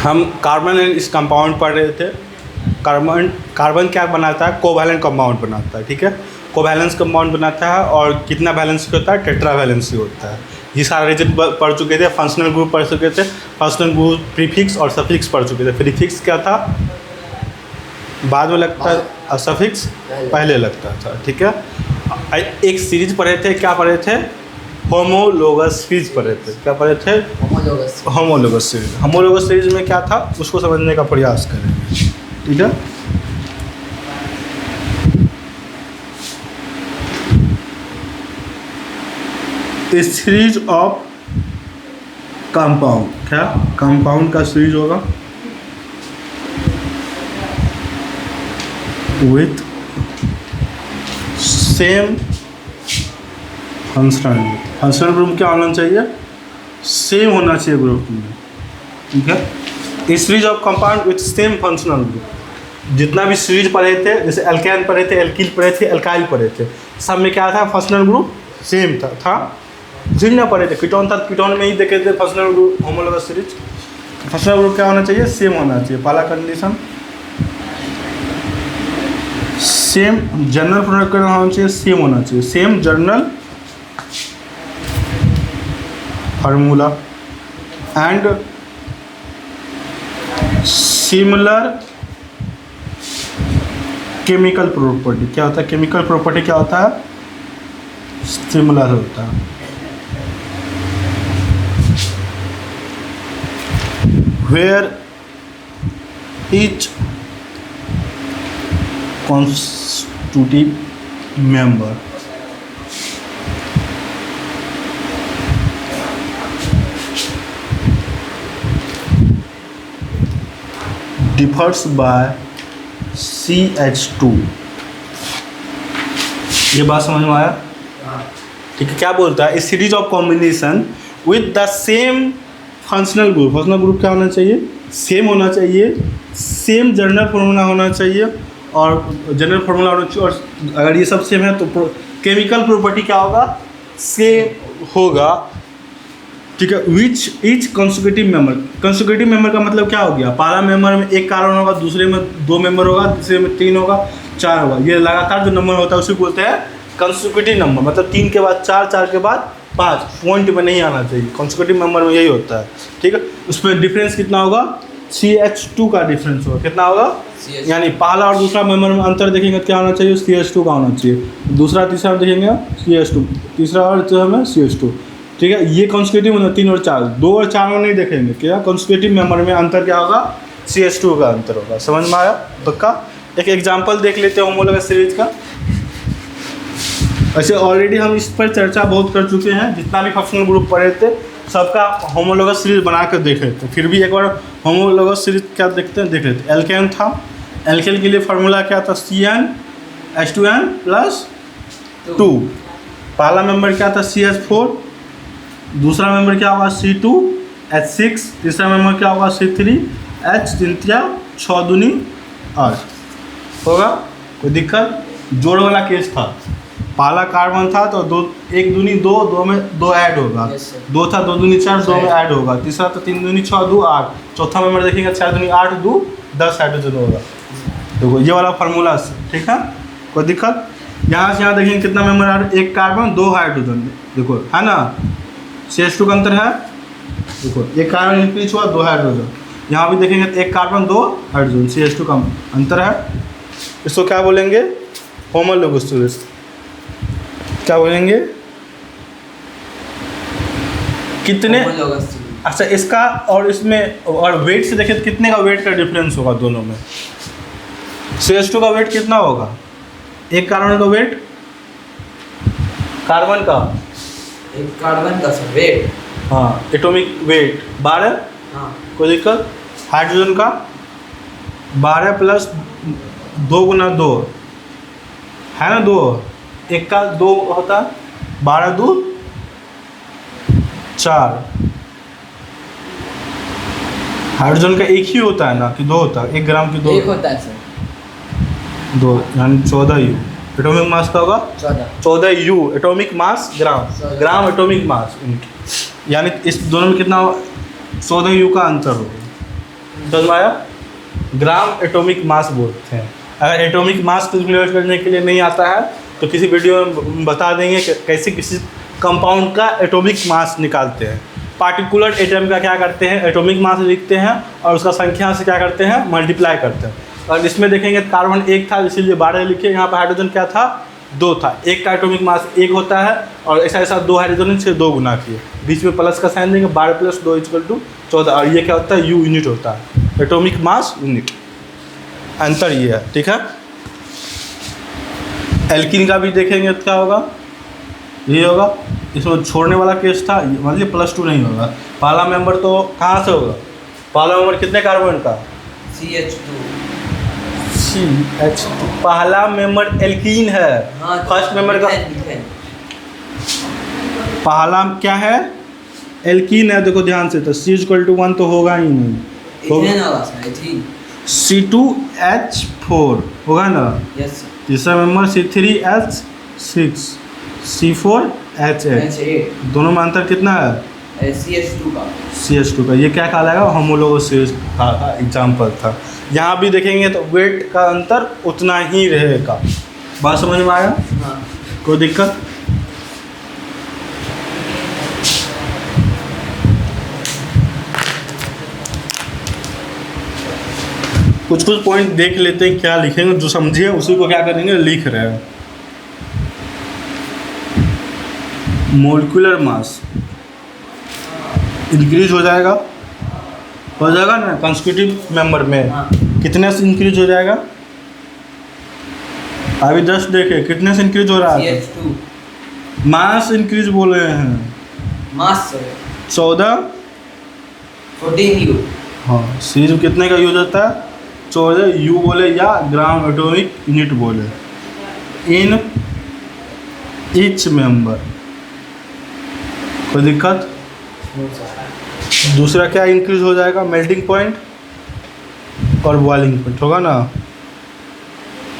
हम carbon and इस compound पढ़ रहे थे। कार्बन कार्बन क्या बनाता है? कोवैलेंट कंपाउंड बनाता है, ठीक है। कोवैलेंस कंपाउंड बनाता है और कितना वैलेंसी होता है? टेट्रा वैलेंसी होता है। ये सारा रीजन पढ़ चुके थे। फंक्शनल ग्रुप पढ़ चुके थे। फंक्शनल ग्रुप प्रीफिक्स और सफिक्स पढ़ चुके थे। प्रीफिक्स क्या था? बाद में लगता है और सफिक्स पहले लगता था, ठीक है। एक सीरीज पढ़े थे, क्या पढ़े थे? होमोलोगस सीरीज पढ़े थे। क्या पढ़े थे? Homologous series. होमोलोगस सीरीज में क्या था उसको समझने का प्रयास करेंगे, ठीक है। सीरीज ऑफ कंपाउंड, क्या कंपाउंड का सीरीज होगा with same functional group. Functional group क्या होना चाहिए? सेम होना चाहिए ग्रुप में, ठीक है। Series of compound with same functional group. जितना भी सीरीज पढ़े थे, जैसे एल्केन पढ़े थे, एल्किल पढ़े थे, एल्काइल पढ़े थे, सब में क्या था? फंक्शनल ग्रुप सेम था। सीरीज ना पढ़े थे, कीटोन था, कीटोन में ही देखे थे functional group homologous series. Functional group क्या होना चाहिए? सेम होना चाहिए। पहला कंडीशन सेम जनरल प्रोडक्ट होना चाहिए, सेम होना चाहिए, same journal formula and similar chemical property. क्या होता है? केमिकल प्रॉपर्टी क्या होता है? सिमिलर होता है। Where each constitutive member differs by CH2। ये बात समझ में आया? ठीक है। क्या बोलता है? Series of combination with the same functional group. Functional group क्या होना चाहिए? सेम होना चाहिए, सेम जनरल फार्मूला होना चाहिए और जनरल फार्मूला होना चाहिए। और अगर ये सब सेम है तो केमिकल प्रॉपर्टी क्या होगा? सेम होगा, ठीक है। Which each consecutive member. Consecutive member का मतलब क्या हो गया? पहला मेंबर में एक कार्बन होगा, दूसरे में 2 मेंबर होगा, तीसरे में 3 होगा, 4 होगा। ये लगातार जो नंबर होता है उसे बोलते हैं कंसेक्यूटिव नंबर। मतलब 3 के बाद 4, 4 के बाद 5, पॉइंट में नहीं आना चाहिए। कंसेक्यूटिव मेंबर में यही होता है, ठीक है। उसमें डिफरेंस कितना होगा? CH2 का डिफरेंस होगा। कितना होगा? यानी पहला और दूसरा मेंबर में अंतर देखेंगे क्या होना चाहिए? CH2 का होना चाहिए। दूसरा तीसरा में देखेंगे CH2, तीसरा और चौथा में CH2, ठीक है। ये कंसेक्यूटिव होना 3 और 4, 2 और 4 में नहीं देखेंगे। क्या कंसेक्यूटिव मेंबर में अंतर क्या होगा? CH2 का अंतर होगा। समझ में आया? पक्का? एक एग्जाम्पल देख लेते हैं होमोलोगस सीरीज का। ऐसे ऑलरेडी हम इस पर चर्चा बहुत कर चुके हैं। जितना भी फंक्शनल ग्रुप पढ़े थे सबका होमोलोगस सीरीज बना कर देख रहे थे। फिर भी एक बार होमोलोगस सीरीज क्या देखते हैं, देख रहे थे। एल्केन था, एल्केन के लिए फार्मूला क्या था? CnH2n+2। पहला मेंबर क्या था? CH4। दूसरा मेंबर क्या होगा? C2H6। तीसरा मेंबर क्या होगा? C3H। 6 दूनी 8 होगा। कोई दिक्कत? जोड़ वाला केस था। पहला कार्बन था तो 2 1 दूनी 2, 2 में 2 ऐड होगा। 2 था 2 दूनी 4, 2 में ऐड होगा। तीसरा तो 3 दूनी 6, 2 8। चौथा मेंबर देखेंगे 4 दूनी 8, 2 10 हाइड्रोजन होगा। देखो ये वाला फार्मूला, ठीक है। कोई दिक्कत? यहाँ से यहाँ देखेंगे कितना मेंबर आ रहा है? 1 कार्बन 2 हाइड्रोजन। देखो है ना, CH2 का अंतर है। देखो 1 कार्बन इंक्रीज हुआ, 2 हाइड्रोजन। यहाँ भी देखेंगे 1 कार्बन 2 हाइड्रोजन, CH2 का अंतर है। इसको क्या बोलेंगे? Homologous series. क्या बोलेंगे? कितने? अच्छा, इसका और इसमें और वेट से देखें तो कितने का वेट का डिफरेंस होगा दोनों में? CH2 का वेट कितना होगा? 1 कार्बन का वेट, कार्बन का, 1 कार्बन का सर वेट, हाँ, एटॉमिक वेट 12। हाँ, कोई दिक्कत? हाइड्रोजन का 12 प्लस 2 गुना 2 है ना, 2। 1 का 2 होता है, 12 2 4। हाइड्रोजन का 1 ही होता है ना कि 2 होता है? 1 ग्राम की 2 1 होता है सर। 2 यानी 14 U। एटॉमिक मास का होगा 14 U। Atomic mass gram atomic mass, यानी इस दोनों में कितना 14 U का अंतर होगा। समझ में आया? ग्राम एटॉमिक मास बोलते हैं। अगर एटॉमिक मास कैलकुलेट करने के लिए नहीं आता है तो किसी वीडियो में बता देंगे कि कैसे किसी कंपाउंड का एटॉमिक मास निकालते हैं। पार्टिकुलर एटम का क्या करते हैं, एटॉमिक मास लिखते हैं और उसका संख्या से क्या करते हैं, मल्टीप्लाई करते हैं। और इसमें देखेंगे कार्बन 1 था इसीलिए 12 लिखे, यहाँ पर हाइड्रोजन क्या था, 2 था। एक का एटॉमिक मास 1 होता है और ऐसा ऐसा 2 हाइड्रोजन से 2 गुना किए, बीच में प्लस का साइन देंगे, 12 + 2 = 14। और ये क्या होता है, यू यूनिट होता है, एटॉमिक मास यूनिट। अंतर ये है, ठीक है। एल्कीन का भी देखेंगे तो क्या होगा, ये होगा। इसमें छोड़ने वाला केस था, मतलब +2 नहीं होगा। पहला मेंबर तो कहाँ से होगा, पहला मेंबर कितने कार्बन का, CH2। CH2 पहला मेंबर एल्कीन है। हाँ, फर्स्ट मेंबर का मिथेन। पहला क्या है, एल्कीन है। देखो ध्यान से, तो C = 1 तो होगा ही नहीं, इथेन होगा सर, इथेन। C2H4 होगा ना। Yes sir. तीसरा मेंबर C3H6, C4H8। H8। दोनों में अंतर कितना है, CH2 का। CH2 का। ये क्या कहलाएगा, होमोलोगोसिस का एग्जाम्पल था। यहाँ भी देखेंगे तो वेट का अंतर उतना ही रहेगा। बात समझ में आया, हाँ। कोई दिक्कत? कुछ कुछ पॉइंट देख लेते हैं क्या लिखेंगे, जो समझिए उसी को क्या करेंगे, लिख रहे हैं। मोलिकुलर मास इंक्रीज हो जाएगा ना कंस्टिट्यूटिव मेंबर में। हाँ। कितने से इंक्रीज हो जाएगा, अभी जस्ट देखे कितने से इंक्रीज हो रहा है, CH2 मास इंक्रीज बोल रहे हैं, मास सर 14। 14 U। हाँ, सी कितने का यूज होता है, 14 यू बोले या ग्राम एटॉमिक यूनिट बोले, इन ईच मेंबर। कोई दिक्कत? दूसरा क्या इंक्रीज हो जाएगा, मेल्टिंग पॉइंट और बॉइलिंग पॉइंट होगा ना।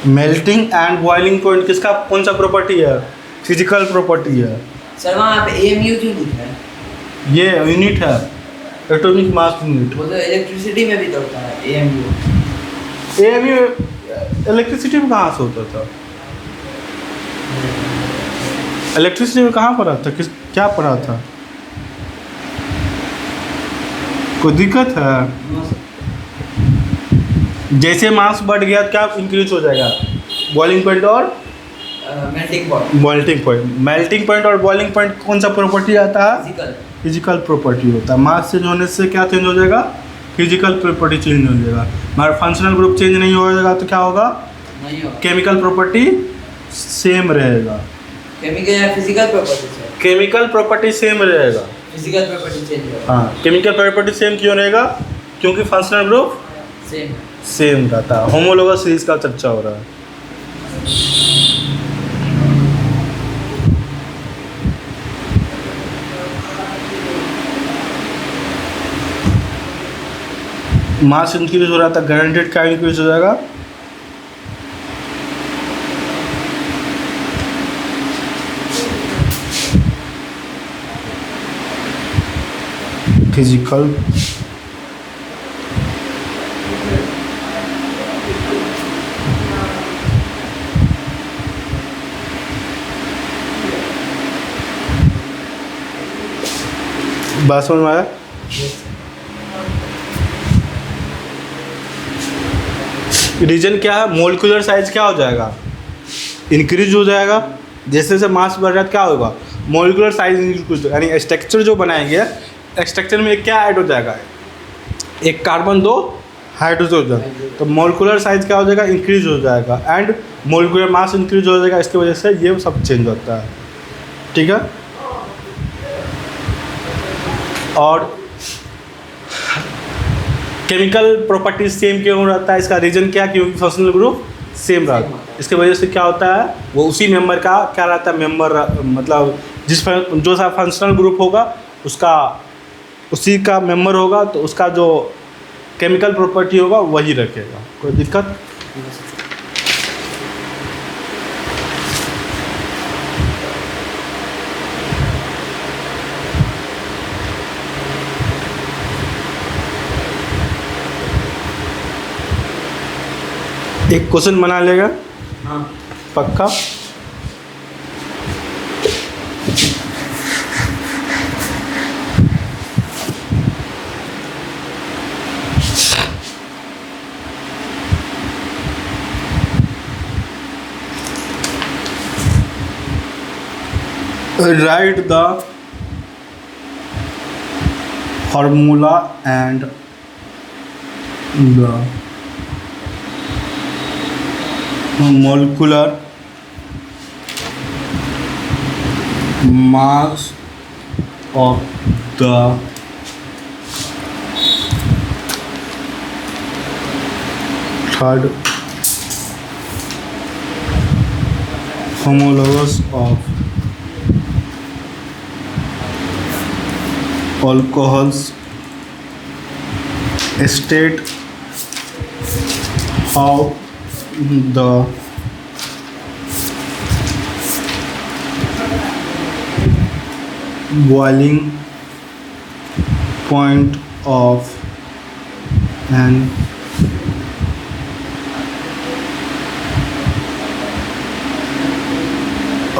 मेल्टिंग एंड बॉइलिंग पॉइंट किसका, कौन सा प्रॉपर्टी है, फिजिकल प्रॉपर्टी है। सर वहाँ पे AMU क्यों लिखा है? ये यूनिट है, एटॉमिक मास यूनिट। वो तो इलेक्ट्रिसिटी में भी तो होता है AMU। AMU इलेक्ट्रिसिटी में कहाँ से होता था, इलेक्ट्रिसिटी में कहाँ पढ़ा था, किस क्या पढ़ा था, कोई दिक्कत है? जैसे मास बढ़ गया क्या इंक्रीज हो जाएगा, बॉइलिंग पॉइंट और मेल्टिंग पॉइंट। मेल्टिंग पॉइंट और बॉइलिंग पॉइंट कौन सा प्रॉपर्टी आता है, फिजिकल। फिजिकल प्रॉपर्टी होता है। मास चेंज होने से क्या चेंज हो जाएगा, फिजिकल प्रॉपर्टी चेंज हो जाएगा। मगर फंक्शनल ग्रुप चेंज नहीं हो जाएगा तो क्या होगा, नहीं होगा। केमिकल प्रॉपर्टी सेम रहेगा। केमिकल या physical property sir? Chemical property same रहेगा। फिजिकल प्रॉपर्टी चेंज होगा। हाँ, केमिकल प्रॉपर्टी सेम क्यों रहेगा, क्योंकि फंक्शनल ग्रुप सेम। सेम रहता है। होमोलोगस सीरीज का चर्चा हो रहा है। मास इंक्रीज हो रहा था, गारंटेड क्या इंक्रीज हो जाएगा, फिजिकल बात समझ में आया। रीजन क्या है, मोलिकुलर साइज क्या हो जाएगा, इंक्रीज हो जाएगा। जैसे जैसे मास बढ़ रहा है क्या होगा, मोलिकुलर साइज इंक्रीज, यानी स्ट्रक्चर जो बनाएंगे, स्ट्रक्चर में क्या ऐड हो जाएगा, एक कार्बन 2 हाइड्रोजन, तो मोलिकुलर साइज क्या हो जाएगा, इंक्रीज हो जाएगा। एंड मोलिकुलर मास इंक्रीज हो जाएगा, इसकी वजह से ये सब चेंज होता है, ठीक है। और केमिकल प्रॉपर्टी सेम क्यों रहता है, इसका रीजन क्या, क्योंकि फंक्शनल ग्रुप सेम रहता है। इसके वजह से क्या होता है, वो उसी मेंबर का क्या रहता है, मेंबर मतलब जो सा फंक्शनल ग्रुप होगा उसका उसी का मेंबर होगा, तो उसका जो केमिकल प्रॉपर्टी होगा वही रखेगा। कोई दिक्कत? एक क्वेश्चन बना लेगा हाँ पक्का। Write the formula and the molecular mass of the third homologous of alcohols. State how the boiling point of an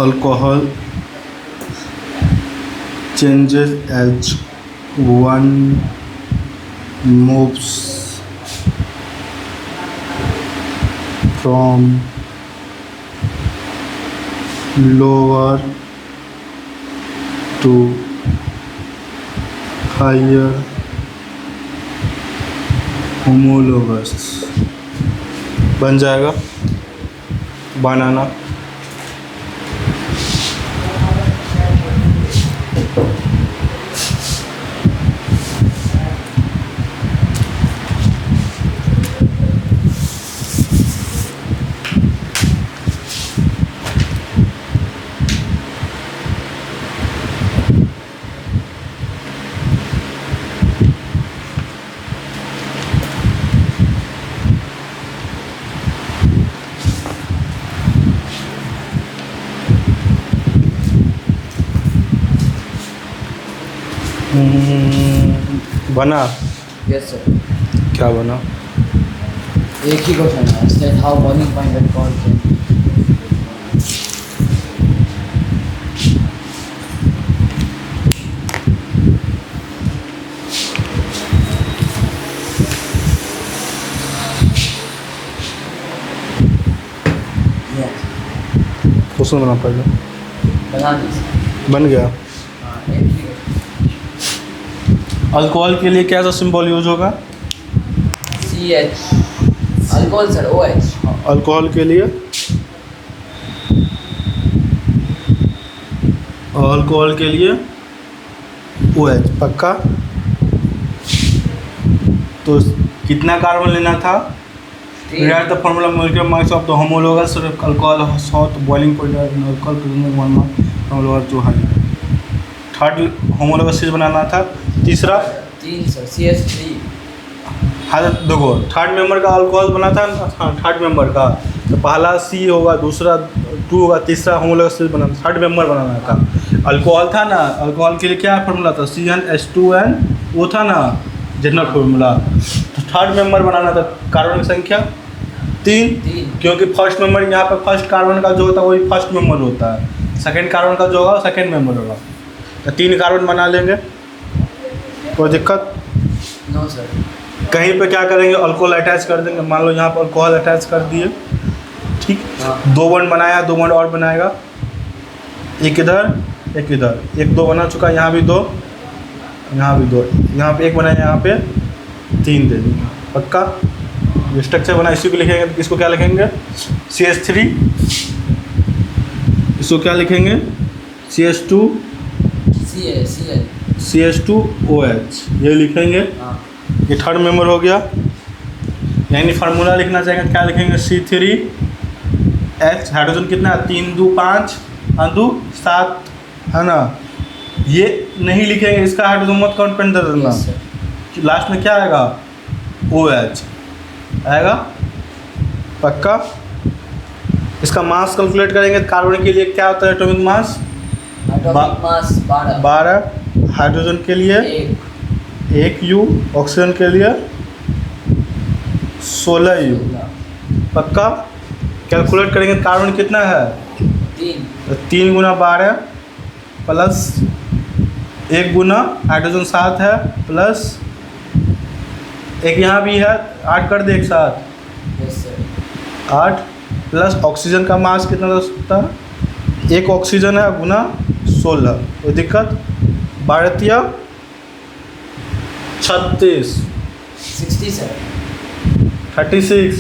alcohol changes as one moves from lower to higher homologous। बन जाएगा बनाना। बना yes sir. क्या बना? एक ही question है, state how boiling point alcohol question बना पहले। बना दीजिए। बन गया। हाँ एक ही अल्कोहल के लिए क्या सा सिंबल यूज होगा? CH alcohol sir OH। Alcohol के लिए OH पक्का। तो कितना कार्बन लेना था? Write the formula molecular mass of the homologous alcohol hot boiling point of alcohol present one mark homologous to high। Third homologous चीज बनाना था। तीसरा 3 सर CH3। हाँ देखो थर्ड मेंबर का अल्कोहल बना था। हाँ थर्ड मेंबर का तो पहला C होगा, दूसरा 2 होगा, तीसरा होमोलोगस चीज बनाना, थर्ड मेंबर बनाना था। अल्कोहल था ना, अल्कोहल के लिए क्या फार्मूला था? CnH2n वो था ना जनरल फार्मूला। तो थर्ड मेंबर बनाना था। कार्बन की संख्या 3 क्योंकि फर्स्ट मेंबर यहाँ पर फर्स्ट कार्बन का जो होता है वही फर्स्ट मेंबर होता है, सेकंड कार्बन का जो होगा सेकंड मेंबर होगा। तो 3 कार्बन बना लेंगे, कोई दिक्कत? No sir. कहीं पे क्या करेंगे? अल्कोहल अटैच कर देंगे। मान लो यहाँ पर अल्कोहल अटैच कर दिए, ठीक। हाँ। 2 बॉन्ड बनाया, 2 बॉन्ड और बनाएगा, एक इधर एक इधर, 1-2 बना चुका। यहाँ भी 2, यहाँ भी 2, यहाँ पे 1 बनाया, यहाँ पे 3 दे देंगे पक्का। ये स्ट्रक्चर बना, इसी को लिखेंगे। इसको क्या लिखेंगे? CH3। इसको क्या लिखेंगे? CH2 CH2OH ये लिखेंगे। हाँ। ये थर्ड मेंबर हो गया। यानी फार्मूला लिखना चाहेंगे क्या लिखेंगे? C3H हाइड्रोजन कितना? 3 2 5 2 7 है ना। ये नहीं लिखेंगे, इसका हाइड्रोजन मत काउंट पेन दे देना। Yes, sir। लास्ट में क्या आएगा? OH आएगा पक्का। इसका मास कैलकुलेट करेंगे। कार्बन के लिए क्या होता है atomic mass? Atomic mass 12। Hydrogen के लिए 1 U, ऑक्सीजन के लिए 16 U। पक्का? कैलकुलेट करेंगे कार्बन कितना है? 3 तो 3 गुना 12 प्लस 1 गुना हाइड्रोजन 7 है प्लस एक यहाँ भी है, 8 कर दे एक साथ, यस सर 8 प्लस ऑक्सीजन का मास कितना हो सकता है? 1 ऑक्सीजन है गुना 16, कोई दिक्कत? 12 36 60 सर 36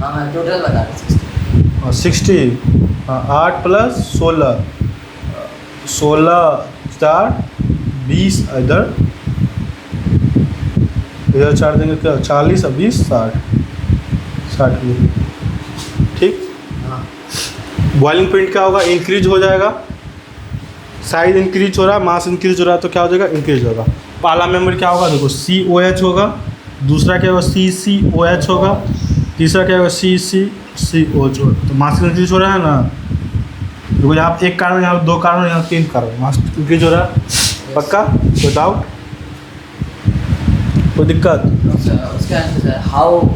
हाँ मैं टोटल बता रहा हूँ 60 60 हाँ 8 प्लस 16 4 20 इधर 4 देंगे क्या 40 और 20 60 ठीक। हाँ बॉइलिंग पॉइंट क्या होगा? इंक्रीज हो जाएगा, साइज इंक्रीज हो रहा है, मास इंक्रीज हो रहा है तो क्या हो जाएगा? इंक्रीज होगा। पहला मेंबर क्या होगा? देखो COH होगा, दूसरा क्या होगा? CCOH होगा, तीसरा क्या होगा? CCCOH होगा। तो मास इंक्रीज हो रहा है ना, देखो यहाँ एक कार्बन, यहाँ 2 कार्बन, यहाँ 3 कार्बन, मास इंक्रीज हो रहा है। पक्का? कोई डाउट, कोई दिक्कत? उसका answer sir how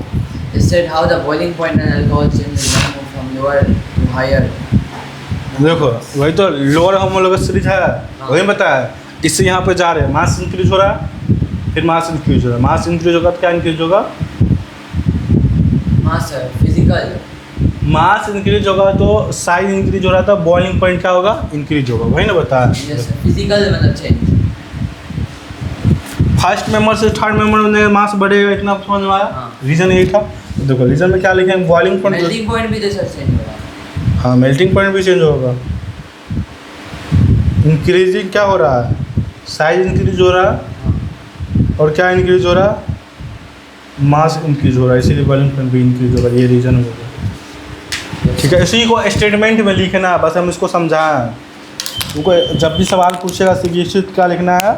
said how the boiling point and alcohol changes when move from lower to higher देखो वही तो लोअर होमोलॉगस सीरीज है, वही बताया। इससे यहाँ पे जा रहे हैं, मास इंक्रीज हो रहा है, फिर मास इंक्रीज हो रहा है, मास इंक्रीज होगा तो क्या इंक्रीज होगा? मास सर फिजिकल मास इंक्रीज होगा तो साइज इंक्रीज हो रहा था, बॉइलिंग पॉइंट क्या होगा? इंक्रीज होगा, वही ना बताया। यस सर फिजिकल मतलब चेंज फर्स्ट मेंबर से थर्ड मेंबर में मास बढ़ेगा, इतना समझ में आया? हाँ। रीजन यही था। देखो रीजन में क्या लिखे हैं? Boiling point. मेल्टिंग पॉइंट भी तो सर चेंज हो रहा है हाँ मेल्टिंग पॉइंट भी चेंज होगा। इंक्रीजिंग क्या हो रहा है? साइज इंक्रीज हो रहा है और क्या इंक्रीज हो रहा है? मास इंक्रीज हो रहा है, इसीलिए बॉइलिंग पॉइंट भी इंक्रीज होगा, ये रीजन होगा। ठीक है, इसी को स्टेटमेंट में लिखना है, बस हम इसको समझाएं। उनको जब भी सवाल पूछेगा सिग्निफिकेंट क्या लिखना है?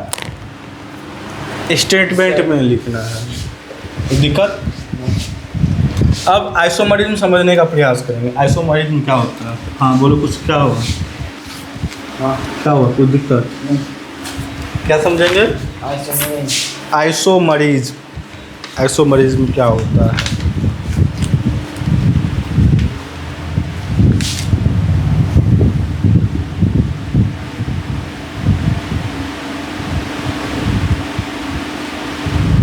स्टेटमेंट में लिखना है। तो दिक्कत? अब आइसोमरिज्म समझने का प्रयास करेंगे। आइसोमरिज्म क्या होता है? हाँ बोलो कुछ, क्या होगा? हाँ क्या हुआ? कोई दिक्कत? क्या समझेंगे? आइसोमरिज्म। आइसोमरिज्म क्या होता है?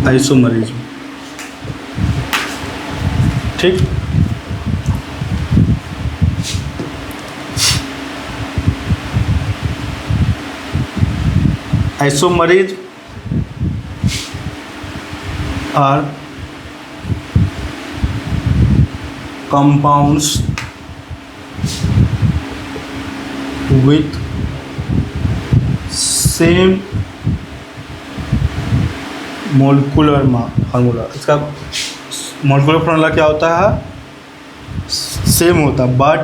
आइसोमरिज्म, ठीक। Isomerism are compounds with same molecular formula. इसका मोलिकुलर फार्मूला क्या होता है? सेम होता है बट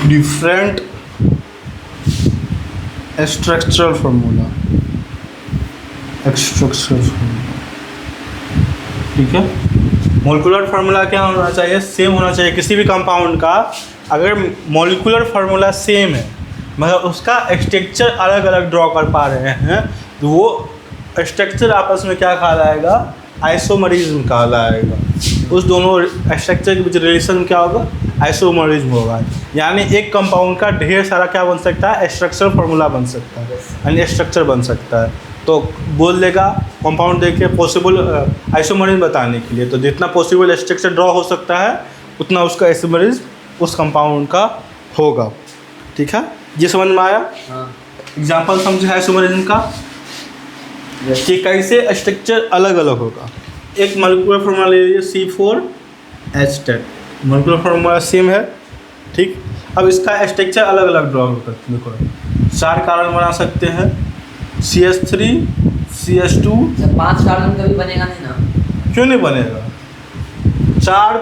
डिफरेंट स्ट्रक्चरल फार्मूला। ठीक है, मोलिकुलर फार्मूला क्या होना चाहिए? सेम होना चाहिए किसी भी कंपाउंड का। अगर मोलिकुलर फार्मूला सेम है मगर उसका स्ट्रक्चर अलग अलग ड्रॉ कर पा रहे हैं तो वो स्ट्रक्चर आपस में क्या कहलाएगा? आइसोमरिज्म कहलाएगा। उस दोनों स्ट्रक्चर के बीच रिलेशन क्या होगा? आइसोमरिज्म होगा। यानी एक कंपाउंड का ढेर सारा क्या बन सकता है? स्ट्रक्चरल फार्मूला बन सकता है, यानी स्ट्रक्चर बन सकता है। तो बोल देगा कंपाउंड देख के पॉसिबल आइसोमरिज्म बताने के लिए, तो जितना पॉसिबल स्ट्रक्चर ड्रॉ हो सकता है उतना उसका आइसोमरिज्म उस कंपाउंड का होगा। ठीक है, ये समझ में आया? एग्जाम्पल समझे आइसोमरिज्म का कि कैसे स्ट्रक्चर अलग अलग होगा। एक मोलिकुलर फार्मूला ले लीजिए C4H10, मोलिकुलर फार्मूला सेम है, ठीक। अब इसका स्ट्रक्चर अलग अलग ड्रॉ करते हैं। देखो 4 कार्बन बना सकते हैं, CH3 CH2। 5 कार्बन कभी बनेगा नहीं ना? क्यों नहीं बनेगा? 4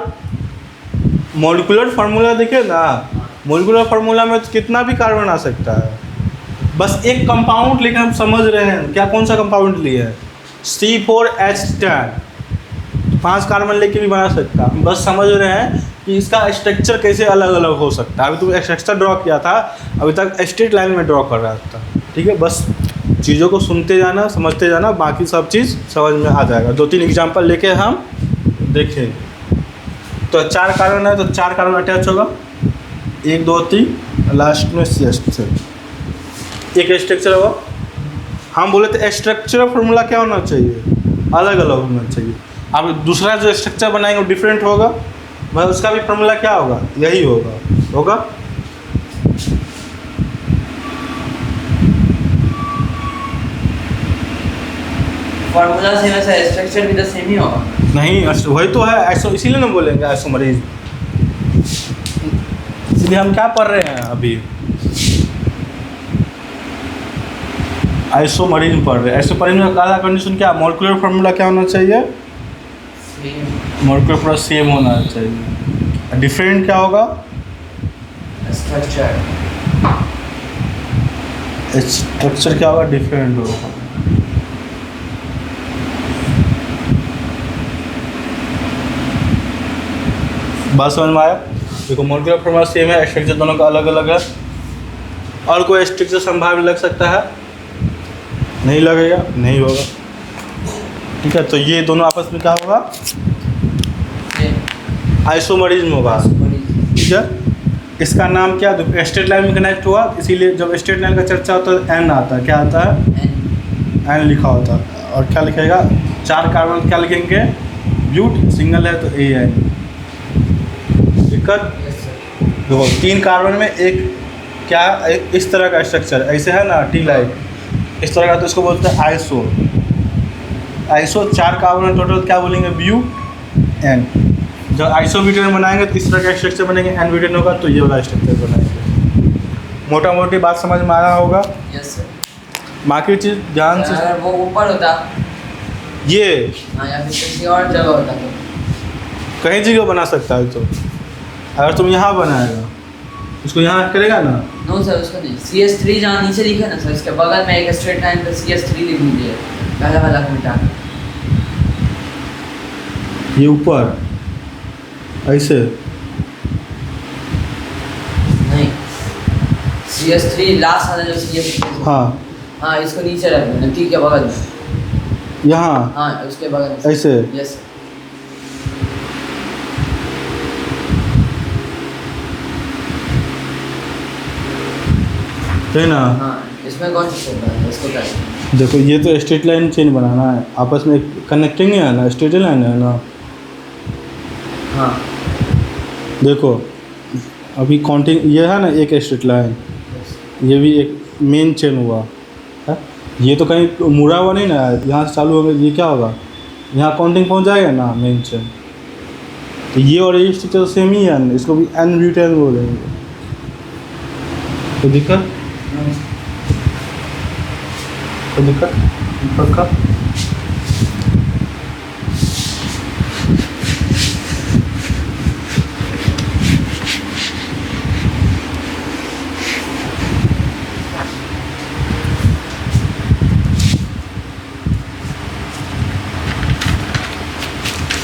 मोलिकुलर फार्मूला देखे ना, मोलिकुलर फार्मूला में तो कितना भी कार्बन आ सकता है। बस एक कंपाउंड लेकर हम समझ रहे हैं क्या, कौन सा कंपाउंड लिए है? C4H10, 5 कार्बन लेके भी बना सकता है। बस समझ रहे हैं कि इसका स्ट्रक्चर कैसे अलग अलग हो सकता है। अभी तो स्ट्रक्चर ड्रॉ किया था, अभी तक स्ट्रेट लाइन में ड्रॉ कर रहा था। ठीक है, बस चीज़ों को सुनते जाना, समझते जाना, बाकी सब चीज़ समझ में आ जाएगा। 2-3 एग्जाम्पल लेके हम देखें। तो 4 कार्बन है तो 4 कार्बन अटैच होगा, 1 2 3, लास्ट में CH3 एक स्ट्रक्चर होगा। हम बोले थे स्ट्रक्चर फॉर्मूला क्या होना चाहिए, अलग अलग होना चाहिए। अब दूसरा जो स्ट्रक्चर बनाएंगे वो डिफरेंट होगा, वह उसका भी फॉर्मूला क्या होगा, यही होगा। फॉर्मूला सेम है, स्ट्रक्चर भी तो सेम ही होगा। नहीं, वही तो है ऐसो, इसीलिए ना बोलेंगे आइसोमरीज। इसलिए हम क्या पढ़ रहे हैं अभी, आइसोमरीज पढ़ रहे हैं। आइसोमरीज में पहला कंडीशन क्या, मॉलिक्यूलर फार्मूला क्या होना चाहिए, मॉलिक्यूलर पूरा सेम होना चाहिए। डिफरेंट क्या होगा, स्ट्रक्चर क्या होगा, डिफरेंट होगा। बात समझ में आया। देखो मॉलिक्यूलर फार्मूला सेम है, स्ट्रक्चर दोनों का अलग अलग है। और कोई स्ट्रक्चर संभाव्य लग सकता है, नहीं लगेगा, नहीं होगा। ठीक है, तो ये दोनों आपस में क्या होगा, आइसोमरिज्म होगा। ठीक है, इसका नाम क्या, स्ट्रेट लाइन में कनेक्ट हुआ, इसीलिए जब स्ट्रेट लाइन का चर्चा होता है एन आता है, क्या आता है, एन लिखा होता है। और क्या लिखेगा, 4 कार्बन क्या लिखेंगे, ब्यूट, सिंगल है तो AN। दिक्कत, देखो 3 कार्बन में एक क्या, इस तरह का स्ट्रक्चर ऐसे है ना, टी लाइक इस तरह का, तो इसको बोलते हैं आइसो। 4 कार्बन टोटल क्या बोलेंगे, ब्यूट एन। जब आइसोब्यूटेन बनाएंगे तो इस तरह का स्ट्रक्चर बनेंगे, एन ब्यूटेन होगा तो ये वाला स्ट्रक्चर बनाएंगे। मोटा मोटी बात समझ में आया होगा। Yes sir. बाकी चीज़ ध्यान से, अगर वो ऊपर होता ये हाँ, या फिर किसी और जगह होता तो कहीं जगह बना सकता है। तो अगर तुम यहाँ बनाएगा, इसको यहाँ करेगा ना, नो सर उसको नहीं। CH3 जहाँ नीचे लिखा है ना सर, इसके बगल में एक स्ट्रेट लाइन पे CH3 लिख दीजिए, पहला वाला मिटा के। ये ऊपर ऐसे नहीं, CH3 लास्ट वाला जो CH3, हाँ, इसको नीचे रख देना, T के बगल में, यहाँ हाँ उसके बगल में ऐसे। यस। है ना, हाँ, इसमें कौन सा शब्द है, इसको क्या है? देखो ये तो स्ट्रेट लाइन चेन बनाना है, आपस में कनेक्टिंग है ना, स्ट्रेट लाइन है ना। हाँ देखो अभी काउंटिंग ये है ना, एक स्ट्रेट लाइन, ये भी एक मेन चेन हुआ है। ये तो कहीं मुड़ा हुआ नहीं ना, यहाँ से चालू होगा, ये क्या होगा, यहाँ काउंटिंग पहुँच जाएगा ना, मेन चेन। तो ये और ये स्ट्रक्चर सेम ही है, इसको भी एन ब्यूटेन बोलेंगे। तो दिक्कत, पक्का।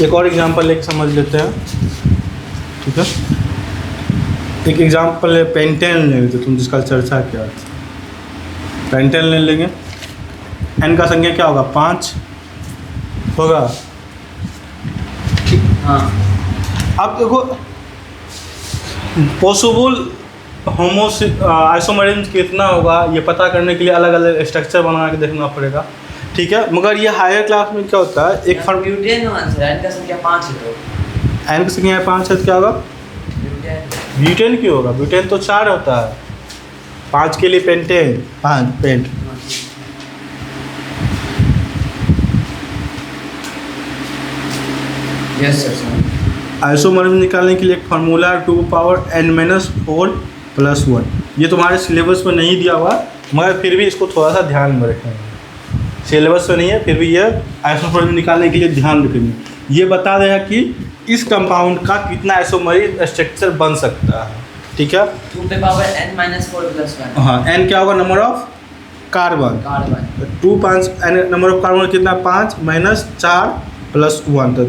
एक और एग्जांपल लेके समझ लेते हैं। ठीक है, एक एग्जांपल है पेंटेन ले लेते, तुम जिसका चर्चा किया, पेंटेन ले लेंगे। एन का संख्या क्या होगा, 5 होगा। हाँ। अब देखो पॉसिबल आइसोमरिज्म कितना होगा, ये पता करने के लिए अलग अलग स्ट्रक्चर बना के देखना पड़ेगा। ठीक है, मगर ये हायर क्लास में क्या होता है, एक फर्म ब्यूटेन आंसर, एन का संख्या 5 है तो एन की संख्या 5 है तो क्या होगा, ब्यूटेन। ब्यूटेन क्यों होगा, ब्यूटेन तो 4 होता है, 5 के लिए pentane, 5 pent. Yes sir. Isomerism निकालने के लिए एक फार्मूला 2⁻n-4 + 1। ये तुम्हारे सिलेबस में नहीं दिया हुआ, मगर फिर भी इसको थोड़ा सा ध्यान में रखेंगे। सिलेबस में नहीं है, फिर भी ये आइसोमरिज्म निकालने के लिए ध्यान रखेंगे। ये बता देगा कि इस कंपाउंड का कितना आइसोमरिज्म स्ट्रक्चर बन सकता है। ठीक है, 2⁻n-4 + 1। हाँ, n क्या होगा, number of carbon. 2 5 number of carbon कितना, 5 - 4 + 1, तो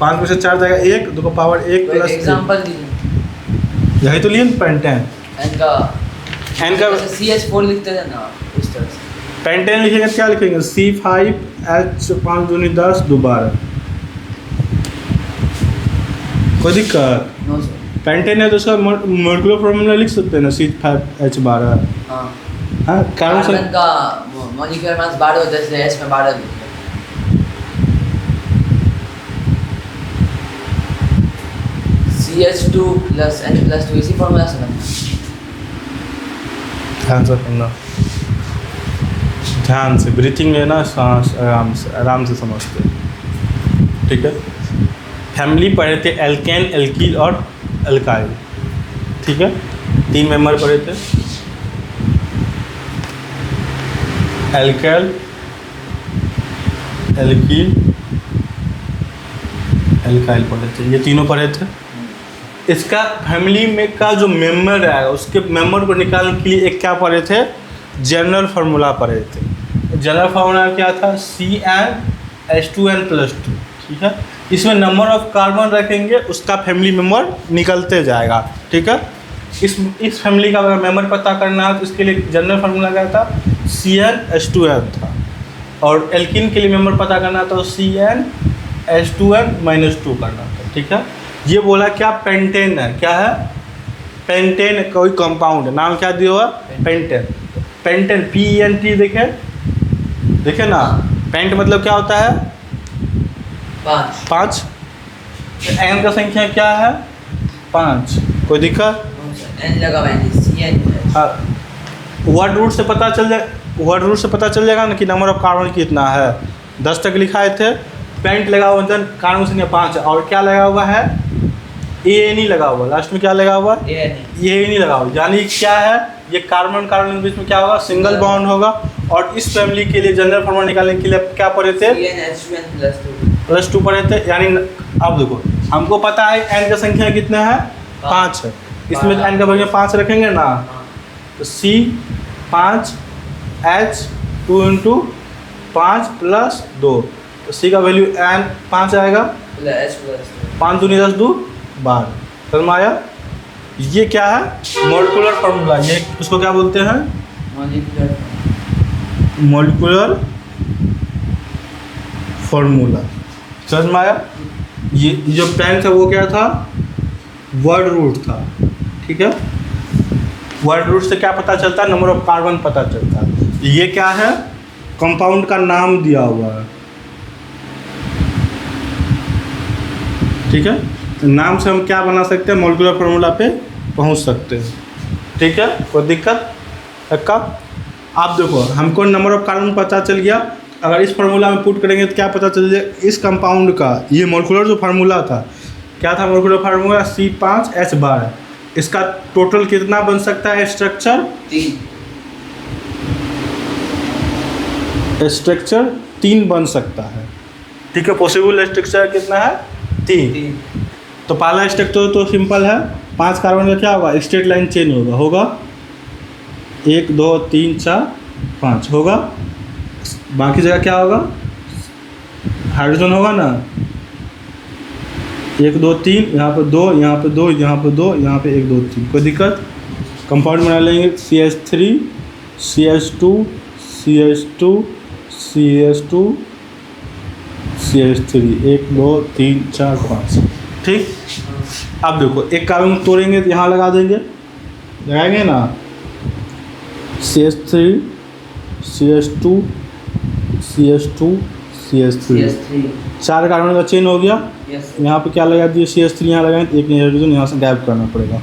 5 में से 4 जाएगा 1, 2 का पावर 1 + 1। एग्जांपल दीजिए। यही तो लिए पेंटेन। एन का एन का CH4 लिखते थे ना, इस तरह से। पेंटेन लिखेंगे क्या लिखेंगे C5H5 दूनी 10 दोबारा। कोई दिक्कत? No sir. पेंटेन है तो उसका मोलिकुलर फॉर्मूला लिख सकते हैं ना C5H12। हाँ, हाँ कारण से कार्बन का मॉलिक्यूलर मास 12 होता है, इसलिए H में 12 लिखते हैं। CH2 plus H plus 2 इसी फॉर्मूला से बनता है। ध्यान से सुनना, ध्यान से ब्रीथिंग लेना, सांस आराम से समझते हैं, ठीक है। फैमिली पढ़े थे एल्केन, एल्कील और एल्काइल, ठीक है। 3 मेंबर पढ़े थे, एल्केल, एल्कील, एल्काइल पढ़े थे, ये तीनों पढ़े थे। इसका फैमिली में का जो मेंबर आएगा उसके मेंबर को निकालने के लिए एक क्या पढ़े थे, जनरल फार्मूला पढ़े थे। जनरल फार्मूला क्या था, CnH2n+2, ठीक है। इसमें नंबर ऑफ कार्बन रखेंगे, उसका फैमिली मेंबर निकलते जाएगा, ठीक है। इस फैमिली का अगर मेंबर पता करना है तो इसके लिए जनरल फार्मूला क्या था, CnH2n था। और एल्किन के लिए मेंबर पता करना तो CnH2n-2 करना था, ठीक है। ये बोला क्या, पेंटेन है, क्या है, पेंटेन कोई कंपाउंड है, नाम क्या दिया हुआ, पेंटेन। पेंटेन PENT देखे ना, पेंट मतलब क्या होता है, 5। एन का संख्या क्या है, 5। कोई दिक्कत? N लगा हुआ है, CN। हाँ, वर्ड रूट से पता चल जाएगा ना कि नंबर ऑफ कार्बन कितना है। 10 तक लिखाए थे, पेंट लगा हुआ है, कार्बन संख्या 5 है, और क्या लगा हुआ है, ANE लगा हुआ, लास्ट में क्या लगा हुआ, ANE लगा हुआ, यानी क्या है, ये कार्बन कार्बन के बीच में क्या होगा, सिंगल बॉन्ड होगा। और इस फैमिली के लिए जनरल फार्मूला निकालने के लिए क्या पढ़े थे, CnH2n+2 पढ़े थे। यानी अब देखो, हमको पता है n का संख्या कितना है, 5 है, इसमें n का वैल्यू 5 रखेंगे ना, तो C5H2 × 5 + 2, तो C का वैल्यू n 5 आएगा, 5 दूनी 10 2 12। समझ में आया? ये क्या है, मोलिकुलर फार्मूला, ये उसको क्या बोलते हैं, मोलिकुलर फार्मूला। समझ में आया? ये जो पेन था वो क्या था, वर्ड रूट था, ठीक है। वर्ड रूट से क्या पता चलता है, नंबर ऑफ कार्बन पता चलता है। ये क्या है, कंपाउंड का नाम दिया हुआ है, ठीक है। नाम से हम क्या बना सकते हैं, मोलिकुलर फार्मूला पे पहुंच सकते हैं, ठीक है। कोई दिक्कत? का आप देखो, हमको नंबर ऑफ कार्बन पता चल गया। अगर इस फार्मूला में पुट करेंगे तो क्या पता चल जाएगा, इस कंपाउंड का ये मोलिकुलर जो फार्मूला था, क्या था मोलिकुलर फार्मूला, C5H12। इसका टोटल कितना बन सकता है, स्ट्रक्चर 3 बन सकता है, ठीक है। पॉसिबल स्ट्रक्चर कितना है, 3। तो पहला स्ट्रक्चर तो सिंपल है, 5 कार्बन का क्या होगा, स्ट्रेट लाइन चेन होगा 1 2 3 4 5 होगा। बाकी जगह क्या होगा, हाइड्रोजन होगा ना, 1 2 3, यहाँ पे 2, यहाँ पे 2, यहाँ पे 2, यहाँ पे 1 2 3। कोई दिक्कत? कंपाउंड बना लेंगे, CH3 CH2 CH2 CH2 CH3, 1 2 3 4 5, ठीक। अब देखो, एक कार्बन तोड़ेंगे तो यहाँ लगा देंगे, लगाएंगे ना, CH3 CH2 CH2 CH3, 4 carbon का चेन हो गया। यहाँ पे क्या लगा दिए, CH3 यहाँ लगाएं, एक हाइड्रोजन यहाँ से गायब करना पड़ेगा,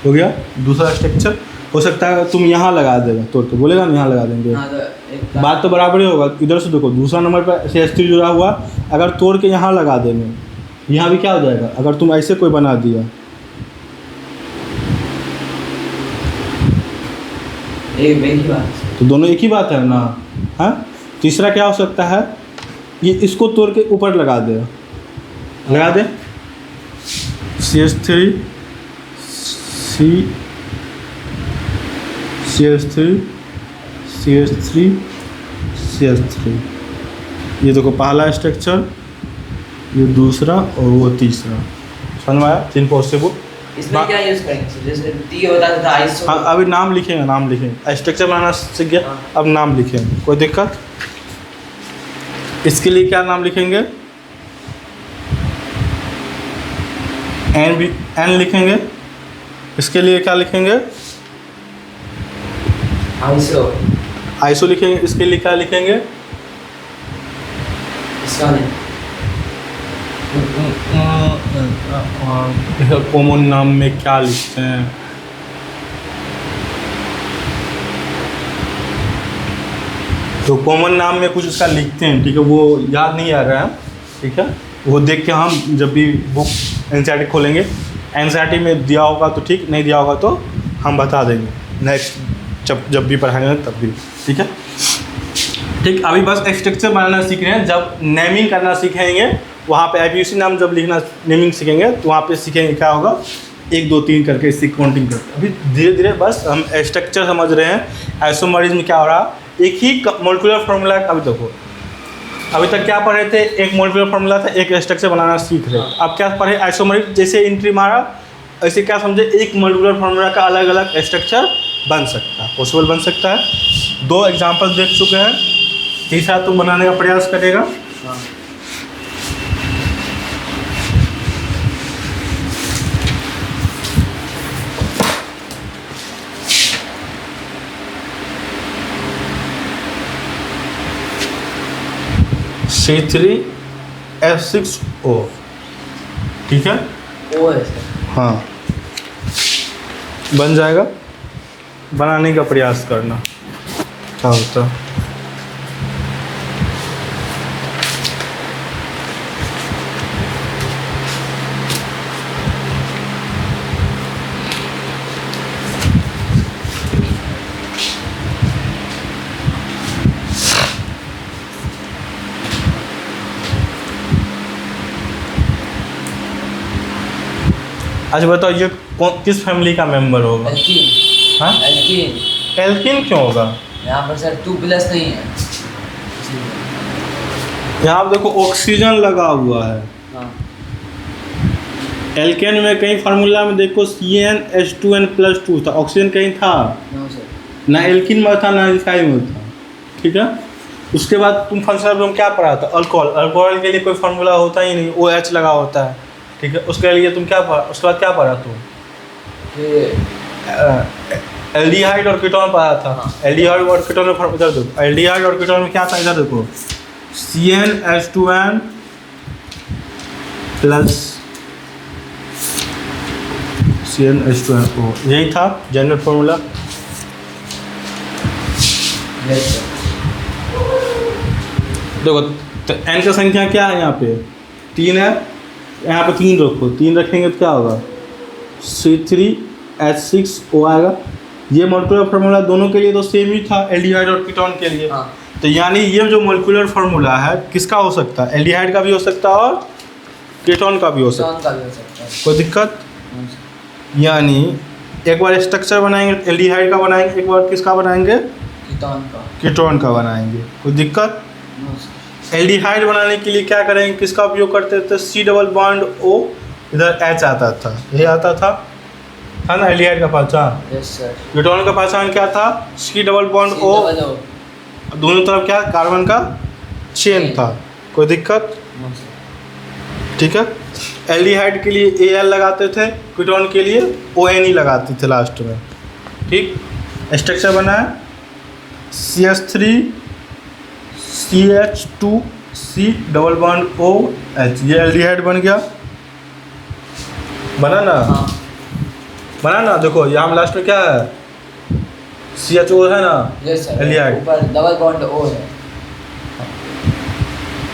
हो गया। दूसरा स्ट्रक्चर हो सकता है तुम यहाँ लगा देगा, तोड़ के बोलेगा ना यहाँ लगा देंगे, बात तो बराबर ही होगा। इधर से देखो, दूसरा नंबर पर CH3 जुड़ा हुआ, अगर तोड़ के यहाँ लगा देंगे, यहाँ भी क्या हो जाएगा, अगर तुम ऐसे कोई बना दिया, तो दोनों एक ही बात है ना। हाँ, तीसरा क्या हो सकता है, ये इसको तोड़ के ऊपर लगा दे, CH3 CH3 ये देखो, पहला स्ट्रक्चर, ये दूसरा और वो तीसरा। समझ में आया? 3 पॉसिबल इसमें क्या यूज करेंगे सर? जैसे टी होता था आइसो। हाँ अभी नाम लिखेंगे, नाम लिखेंगे। स्ट्रक्चर बनाना सीख गया, हाँ। अब नाम लिखेंगे, कोई दिक्कत? इसके लिए क्या नाम लिखेंगे? एन लिखेंगे। इसके लिए क्या लिखेंगे? आइसो। आइसो लिखेंगे। इसके लिए क्या लिखेंगे? इसका नहीं। कॉमन नाम में क्या लिखते हैं? तो कॉमन नाम में कुछ उसका लिखते हैं, ठीक है, वो याद नहीं आ रहा है, ठीक है, वो देख के हम जब भी बुक एनसीईआरटी खोलेंगे, एनसीईआरटी में दिया होगा तो ठीक, नहीं दिया होगा तो हम बता देंगे नेक्स्ट जब भी पढ़ाएंगे तब भी, ठीक है। ठीक, अभी बस स्ट्रक्चर बनाना सीख रहे हैं। जब नेमिंग करना सीखेंगे वहाँ पे IPUC नाम जब लिखना नेमिंग सीखेंगे तो वहाँ पे सीखेंगे क्या होगा, 1 2 3 करके इसकी काउंटिंग करके। अभी धीरे धीरे बस हम स्ट्रक्चर समझ रहे हैं। आइसोमरिज्म में क्या हो रहा, एक ही मोलिकुलर फार्मूला। अभी देखो, अभी तक क्या पढ़े थे, एक मोलिकुलर फार्मूला था, एक स्ट्रक्चर बनाना सीख रहे। अब क्या पढ़े, आइसोमरिज्म। जैसे एंट्री मारा ऐसे क्या समझे, एक मोलिकुलर फार्मूला का अलग अलग स्ट्रक्चर बन सकता है, पॉसिबल बन सकता है। 2 एग्जाम्पल देख चुके हैं, तीसरा तुम बनाने का प्रयास करेगा। C3H6O, ठीक है, ओ है सर। हाँ बन जाएगा। बनाने का प्रयास करना क्या होता है। अच्छा बताओ, ये किस फैमिली का मेंबर होगा? एल्कीन। हाँ, एल्कीन। एल्किन क्यों होगा? यहाँ पर सर 2+ नहीं है। यहाँ पे देखो ऑक्सीजन लगा हुआ है। हाँ। एल्केन में कहीं फार्मूला में देखो CnH2n+2 था, ऑक्सीजन कहीं था नो सर। ना, एल्किन में था ना इथाइल में था, ठीक है। उसके बाद तुम फंक्शनल ग्रुप क्या पढ़ा था, अल्कोहल। अल्कोहल के लिए कोई फार्मूला होता ही नहीं, OH लगा होता है, ठीक है। उसके लिए तुम क्या पढ़ा, उसके बाद क्या पढ़ा तुम? एल्डिहाइड और कीटोन पढ़ा था। हाँ। एल्डिहाइड और कीटोन में फर्क, इधर देखो, एल्डिहाइड और कीटोन में क्या था, इधर देखो, CnH2n प्लस CnH2nO, यही था जनरल फार्मूला। Yes sir. देखो तो n का संख्या क्या है, यहाँ पे 3 है, यहाँ पे 3 रखो, 3 रखेंगे तो क्या होगा, C3H6O आएगा। ये मोलिकुलर फार्मूला दोनों के लिए तो सेम ही था, एल्डिहाइड और कीटोन के लिए। हाँ। तो यानी ये जो मोलिकुलर फार्मूला है किसका हो सकता है, एल्डिहाइड का भी हो सकता है और कीटोन का भी हो सकता है। कीटोन का भी हो सकता है। कोई दिक्कत? No sir. यानी एक बार स्ट्रक्चर बनाएंगे एल्डिहाइड का बनाएंगे, एक बार किसका बनाएंगे, कीटोन का। कीटोन का बनाएंगे। कोई दिक्कत? No sir. एल्डिहाइड बनाने के लिए क्या करेंगे, किसका उपयोग करते थे, C+O, इधर H आता था, ये आता था ना एल्डिहाइड का पहचान। Yes sir. कीटोन का पहचान क्या था, C+O, C+O। दोनों तरफ क्या कार्बन का चेन था। कोई दिक्कत? No sir. ठीक है। एल्डिहाइड के लिए Al लगाते थे, कीटोन के लिए ONE लगाते थे लास्ट में, ठीक। स्ट्रक्चर बना है CH3 CH2 C+OH, ये एल्डिहाइड बन गया, बना ना? हाँ। बना ना? देखो यहाँ लास्ट में क्या है, CHO है ना, यस सर। एल्डिहाइड। ऊपर डबल बॉन्ड O है।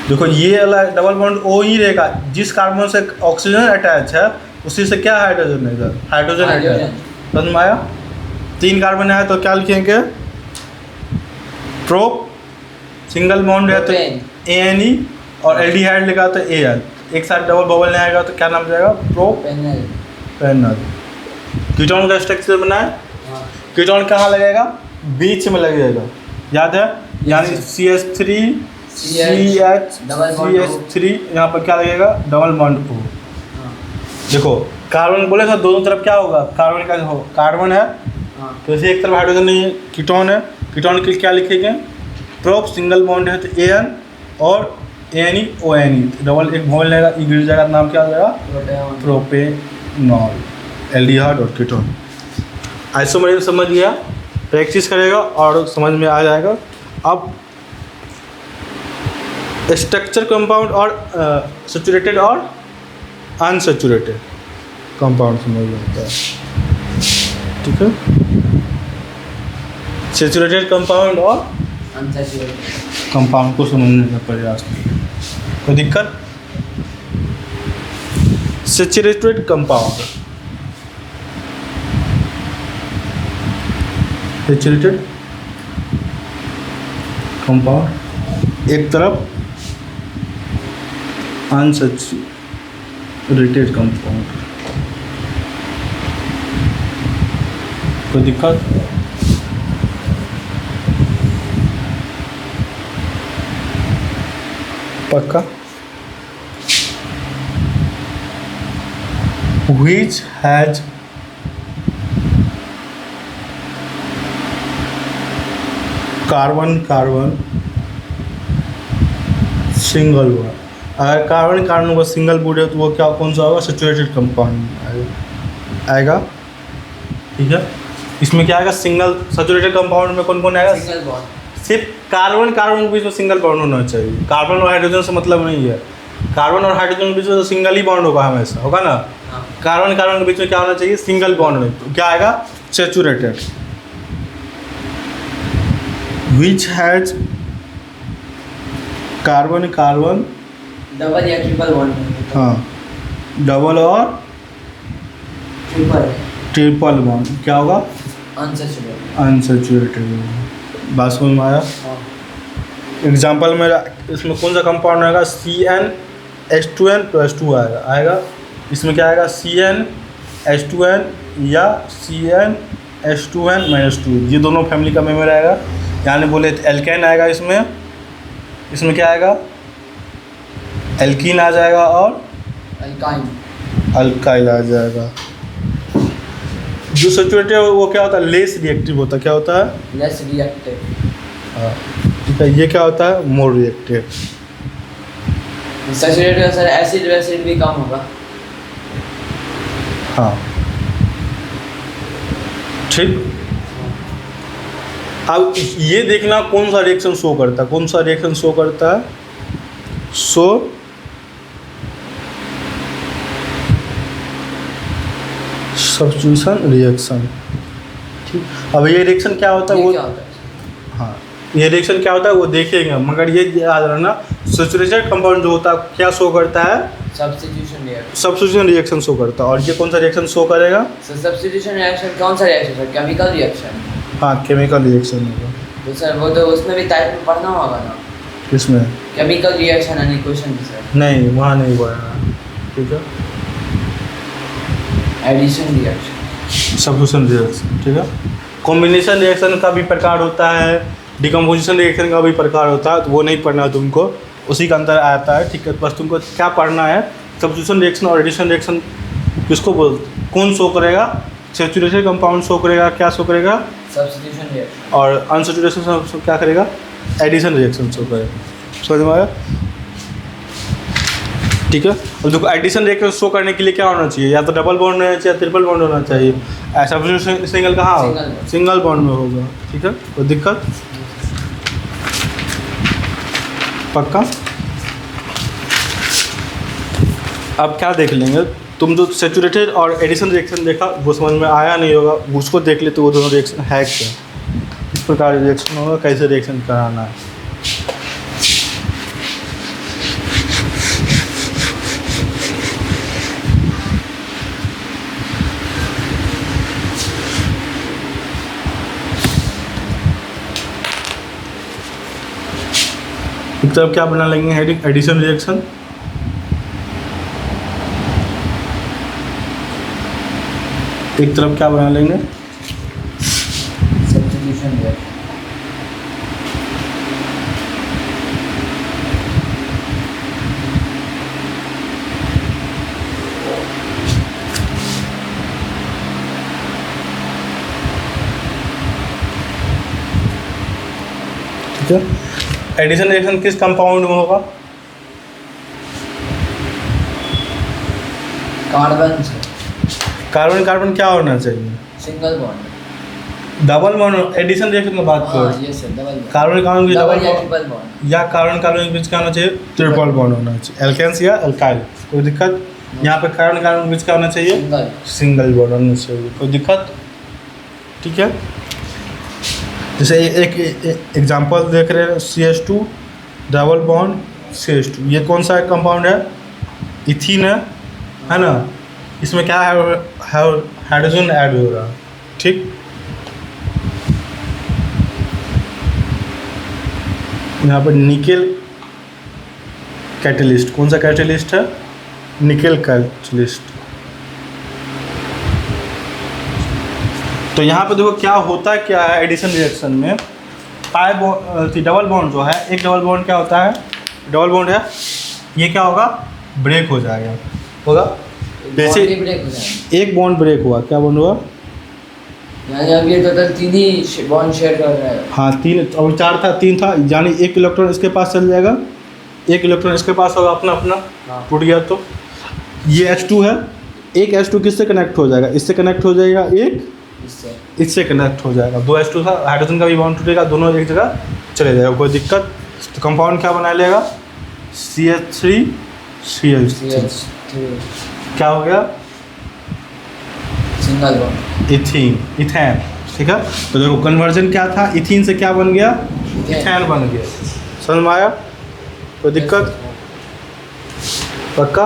देखो ये वाला डबल बॉन्ड O ही रहेगा, जिस कार्बन से ऑक्सीजन अटैच है उसी से क्या हाइड्रोजन है, इधर हाइड्रोजन अटैच। समझ में आया? 3 कार्बन है तो क्या लिखेंगे, प्रो, सिंगल बॉन्ड है तो ANE, और एल्डिहाइड लिखा तो AL, एक साथ डबल बबल नहीं आएगा तो क्या नाम जाएगा, पेनल। प्रोपेनल। कीटोन का स्ट्रक्चर बना है, हाँ। कीटोन कहाँ लगेगा, बीच में लगेगा, याद है, यानी CH3 CH double bond O। CH3, यहाँ पर क्या लगेगा, डबल बॉन्ड O। हाँ। देखो कार्बन बोले तो दोनों तरफ क्या होगा, कार्बन का हो, कार्बन है हाँ तो इसे एक तरफ हाइड्रोजन नहीं है, कीटोन है, कीटोन के लिए क्या लिखेंगे, प्रोप सिंगल बॉन्ड है तो एन और N E O N E double एक वॉल रहेगा, ई गिर जाएगा, नाम क्या हो जाएगा प्रोटॉन प्रोपेनॉल, एल्डिहाइड और कीटोन। आइसोमरेज समझ गया, प्रैक्टिस करेगा और समझ में आ जाएगा। अब स्ट्रक्चर कंपाउंड और सैचुरेटेड और अनसैचुरेटेड कंपाउंड समझ में आता है, ठीक है। सैचुरेटेड कंपाउंड और अनसैचुरेटेड कंपाउंड को समझने का प्रयास कीजिए, कोई दिक्कत। सैचुरेटेड कंपाउंड, सैचुरेटेड कंपाउंड एक तरफ, अनसैचुरेटेड कंपाउंड, कोई दिक्कत। पक्का। which has carbon carbon single bond, अगर कार्बन कार्बन का सिंगल बॉन्ड है तो वो क्या कौन सा होगा, सैचुरेटेड कंपाउंड आएगा, ठीक है। इसमें क्या आएगा, सिंगल सैचुरेटेड कंपाउंड में कौन कौन आएगा, सिंगल बॉन्ड सिर्फ कार्बन कार्बन के बीच में सिंगल बॉन्ड होना चाहिए, कार्बन और हाइड्रोजन से मतलब नहीं है, कार्बन और हाइड्रोजन के बीच में तो सिंगल ही बॉन्ड होगा हमेशा, होगा ना। हाँ कार्बन कार्बन के बीच में क्या होना चाहिए, सिंगल बॉन्ड में, तो क्या आएगा, saturated. Which has carbon carbon, double या ट्रिपल बॉन्ड, हाँ डबल और ट्रिपल ट्रिपल बॉन्ड क्या होगा, अनसैचुरेटेड अनसैचुरेटेड। बात समझ में आया। हाँ एग्जाम्पल में इसमें कौन सा कंपाउंड आएगा, CnH2n+2 आएगा, इसमें क्या आएगा, CnH2n या CnH2n-2, ये दोनों फैमिली का मेंबर आएगा, यानी बोले तो एल्केन आएगा, इसमें क्या आएगा, एल्कीन आ जाएगा और अल्काइन अल्काइल आ जाएगा। जो सैचुरेटेड है वो क्या होता है, लेस रिएक्टिव होता है, क्या होता है, लेस रिएक्टिव। हाँ ठीक है। ये क्या होता है, मोर रिएक्टिव। सैचुरेटेड का सर एसिड वैसिड भी कम होगा। हाँ ठीक। अब ये देखना कौन सा रिएक्शन शो करता है, कौन सा रिएक्शन शो करता है, सब्स्टिट्यूशन रिएक्शन, ठीक। अब ये रिएक्शन क्या होता है, ये वो क्या होता है? हाँ ये रिएक्शन क्या होता है वो देखेंगे, मगर ये याद रखना सैचुरेटेड कंपाउंड जो होता है क्या शो करता है, substitution reaction. Substitution reaction show करता है। और ये कौन सा रिएक्शन शो करेगा, सर सब्स्टिट्यूशन रिएक्शन कौन सा रिएक्शन सर, केमिकल रिएक्शन? हाँ केमिकल रिएक्शन होगा। तो सर वो तो उसमें भी टाइप में पढ़ना होगा ना, किसमें, chemical reaction and equation sir. नहीं वहाँ नहीं पढ़ना, ठीक है। एडिशन रिएक्शन, सब्स्टिट्यूशन रिएक्शन, ठीक है। कॉम्बिनेशन रिएक्शन का भी प्रकार होता है, डिकम्पोजिशन रिएक्शन का भी प्रकार होता है, तो वो नहीं पढ़ना है तुमको, उसी का अंतर आता है, ठीक है। बस तुमको क्या पढ़ना है, सब्स्टिट्यूशन रिएक्शन और एडिशन रिएक्शन किसको बोलते, कौन शो करेगा, सैचुरेटेड कंपाउंड शो करेगा, क्या शो करेगा, सब्स्टिट्यूशन रिएक्शन। और अनसैचुरेशन क्या करेगा, एडिशन रिएक्शन शो करेगा, समझ में आया, ठीक है। अब देखो एडिशन रिएक्शन शो करने के लिए क्या होना चाहिए, या तो डबल बॉन्ड होना चाहिए या ट्रिपल बॉन्ड होना चाहिए, ऐसा सिंगल कहाँ हो, सिंगल बॉन्ड में होगा, ठीक है, कोई दिक्कत, पक्का। अब क्या देख लेंगे, तुम जो सैचुरेटेड और एडिशन रिएक्शन देखा वो समझ में आया नहीं होगा, उसको देख ले तो वो दोनों रिएक्शन है क्या, किस प्रकार रिएक्शन होगा, कैसे रिएक्शन कराना है। एक तरफ क्या बना लेंगे, हेडिंग एडिशन रिएक्शन, एक तरफ क्या बना लेंगे, सब्स्टिट्यूशन रिएक्शन। ठीक है। एडिशन रिएक्शन किस कंपाउंड में होगा? कार्बन से कार्बन कार्बन क्या होना चाहिए? Single bond. Double bond. Addition reaction की बात हाँ करो, ये सर डबल कार्बन कार्बन की डबल डबल या बॉन्ड ट्रिपल बॉन्ड। या कार्बन कार्बन के बीच क्या होना चाहिए? ट्रिपल बॉन्ड होना चाहिए। एल्केन्स या एल्काइल, कोई दिक्कत? यहाँ पे कार्बन कार्बन के बीच क्या होना चाहिए? सिंगल। सिंगल बॉन्ड होना चाहिए, कोई दिक्कत? ठीक है। जैसे एक एग्जांपल देख रहे हैं, CH2 डबल बॉन्ड CH2, ये कौन सा कंपाउंड है? इथीन है ना। इसमें क्या है? हाइड्रोजन ऐड हो रहा है, ठीक। यहाँ पर निकेल कैटलिस्ट, कौन सा कैटलिस्ट है? Nickel catalyst. तो यहाँ पे देखो क्या होता है, क्या है एडिशन रिएक्शन में डबल बॉन्ड जो है, एक डबल बॉन्ड क्या होता है? डबल बॉन्ड है, ये क्या होगा? ब्रेक हो जाएगा, होगा वैसे। ब्रेक हो जाएगा। एक बॉन्ड ब्रेक हुआ, क्या बॉन्ड हुआ? यानी अब ये टोटल 3 ही बॉन्ड शेयर कर रहा है। हाँ 3 और 4 था, 3 था, यानी 1 इलेक्ट्रॉन इसके पास चल जाएगा, 1 इलेक्ट्रॉन इसके पास होगा, अपना अपना हाँ। टूट गया। तो ये H2 है, एक H2 किससे कनेक्ट हो जाएगा? इससे कनेक्ट हो जाएगा, एक इससे कनेक्ट हो जाएगा। 2 H2 था, हाइड्रोजन का भी बॉन्ड टूटेगा, दोनों एक जगह चले जाएगा, कोई दिक्कत? तो कंपाउंड क्या बना लेगा? CH3 CH3 क्या हो गया? Single bond. इथेन, ठीक है। तो देखो कन्वर्जन क्या था? इथीन से क्या बन गया? इथेन बन गया। समझ में आया? कोई दिक्कत? पक्का?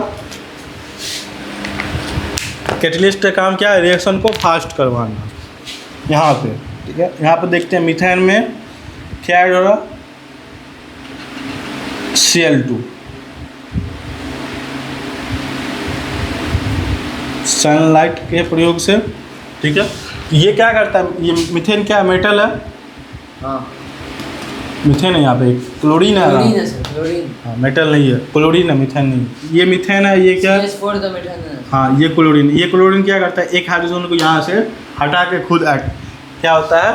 कैटलिस्ट का काम क्या है? रिएक्शन को फास्ट करवाना। यहाँ पे ठीक है, यहाँ पे देखते हैं मीथेन में क्या ऐड हो रहा? Cl2, सनलाइट के प्रयोग से, ठीक है। ये क्या करता है? ये मीथेन क्या मेटल है? हाँ मीथेन है, यहाँ पे क्लोरीन है। क्लोरीन है सर, क्लोरीन। हाँ मेटल नहीं है, क्लोरीन है, मीथेन नहीं। ये मीथेन है, ये क्या है? CH4 तो मीथेन है। हाँ ये क्लोरीन क्या करता है? एक हाइड्रोजन को यहाँ से हटा के खुद क्या होता है?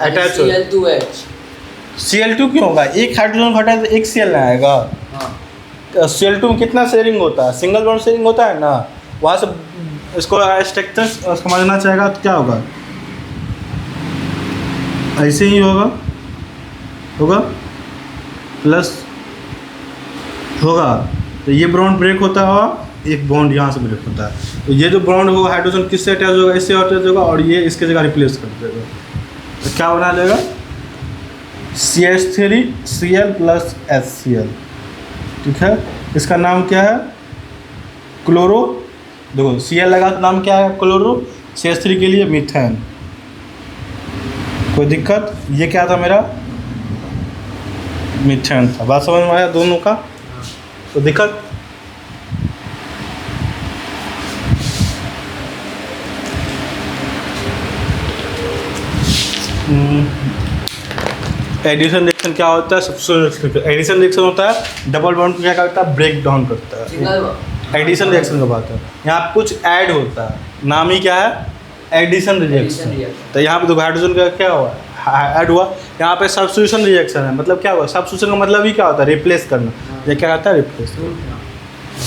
अटैच हो। Cl2H। Cl2 क्यों होगा? एक हाइड्रोजन को हटाए तो एक Cl आएगा। हाँ Cl2 में कितना शेयरिंग होता है? सिंगल बॉन्ड शेयरिंग होता है ना। वहाँ से इसको स्ट्रक्चर समझना चाहेगा तो क्या होगा? ऐसे ही होगा प्लस होगा, तो ये बॉन्ड ब्रेक होता है, एक बॉन्ड यहाँ से ब्रेक होता है। तो ये जो बॉन्ड होगा हाइड्रोजन किससे अटैच होगा? इससे अटैच होगा, और ये इसके जगह रिप्लेस कर देगा। तो क्या बना लेगा? CH3 Cl प्लस HCl, ठीक है। इसका नाम क्या है? क्लोरो। देखो Cl लगा तो नाम क्या है? क्लोरो। CH3 के लिए मीथेन, कोई दिक्कत? ये क्या था मेरा? मीथेन था। बात समझ में आया दोनों का? तो दिक्कत? एडिशन रिएक्शन क्या होता है? सबसे एडिशन रिएक्शन होता है डबल बॉन्ड को क्या करता है? ब्रेक डाउन करता है। Single bond. एडिशन रिएक्शन का बात है, यहाँ कुछ ऐड होता है, नाम ही क्या है? Addition reaction. तो यहाँ पे देखो हाइड्रोजन का क्या हुआ? ऐड हुआ। यहाँ पे सब्स्टिट्यूशन रिएक्शन है, मतलब क्या हुआ? सब्स्टिट्यूशन का मतलब ही क्या होता है? रिप्लेस करना। ये क्या कहता है? रिप्लेस।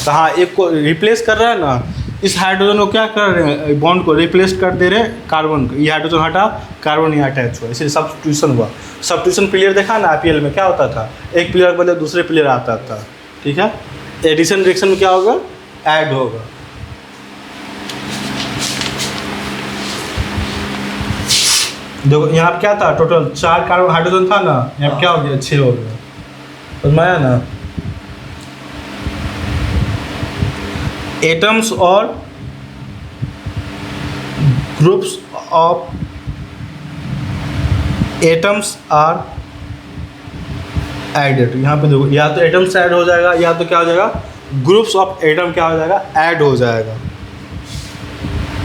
तो हाँ, एक को रिप्लेस कर रहा है ना, इस हाइड्रोजन को क्या कर रहे हैं? बॉन्ड को रिप्लेस कर दे रहे हैं कार्बन को। ये हाइड्रोजन हटा, कार्बन यहाँ अटैच हुआ, इसलिए सब्स्टिट्यूशन हुआ। सब्स्टिट्यूशन प्लेयर देखा ना IPL में क्या होता था? एक प्लेयर के बदले दूसरे प्लेयर आता था, ठीक है। एडिशन रिएक्शन में क्या होगा? ऐड होगा। देखो यहाँ पे क्या था? टोटल 4 कार्बन हाइड्रोजन था ना, यहाँ पे क्या हो गया? 6 हो गया। समझ में आया ना? एटम्स और groups of atoms are added. यहाँ पे देखो, या तो एटम्स ऐड हो जाएगा, या तो क्या हो जाएगा? ग्रुप्स ऑफ एटम क्या हो जाएगा? ऐड हो जाएगा।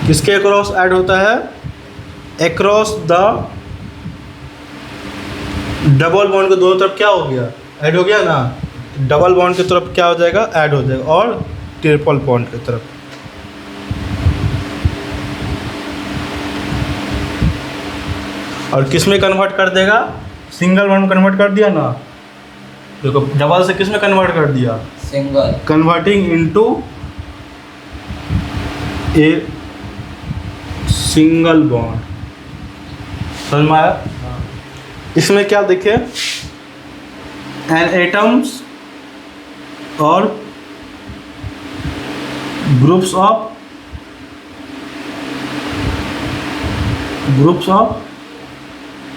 किसके अक्रॉस ऐड होता है? अक्रॉस द डबल बॉन्ड के दोनों तरफ क्या हो गया? ऐड हो गया ना। डबल बॉन्ड की तरफ क्या हो जाएगा? ऐड हो जाएगा, और ट्रिपल बॉन्ड की तरफ। और किस में कन्वर्ट कर देगा? सिंगल बॉन्ड कन्वर्ट कर दिया ना, देखो डबल से किस में कन्वर्ट कर दिया, single. Converting into a single bond. समझ में आया? इसमें क्या देखिए, एन एटम्स और groups of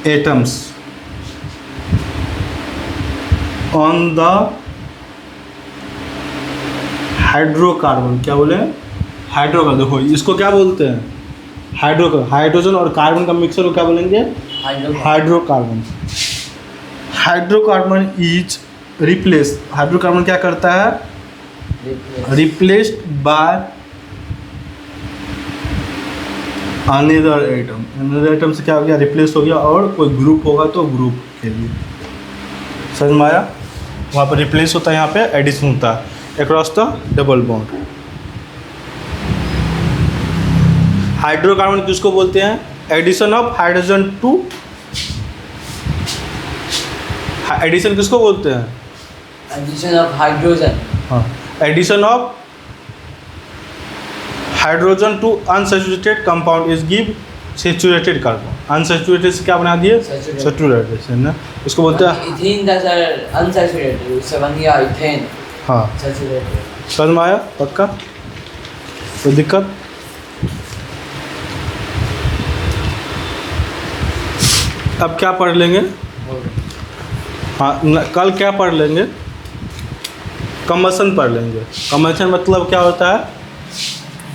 atoms on the hydrocarbon. क्या बोले? हाइड्रोकार्बन। देखो इसको क्या बोलते हैं, हाइड्रोजन और कार्बन का मिक्सर को क्या बोलेंगे? Hydrocarbon. Hydrocarbon is replace, hydrocarbon क्या करता है? Replaced by another atom. Another atom से क्या हो गया? रिप्लेस हो गया, और कोई ग्रुप होगा तो ग्रुप के लिए। समझ में आया? वहाँ पर रिप्लेस होता है, यहाँ पे एडिशन होता है across the double bond. Hydrocarbon किसको बोलते हैं? Addition of hydrogen to, addition किसको बोलते हैं? Addition of hydrogen. हाँ, addition of hydrogen to unsaturated compound is give saturated carbon. Unsaturated से क्या बना दिए? सैचुरेटेड से ना, इसको बोलते हैं। इथेन था सर अनसैचुरेटेड, उससे बन गया इथेन। हाँ, सैचुरेटेड। समझ में आया? पक्का? कोई दिक्कत? अब क्या पढ़ लेंगे? हाँ, कल क्या पढ़ लेंगे? कंबशन पढ़ लेंगे। कंबशन मतलब क्या होता है?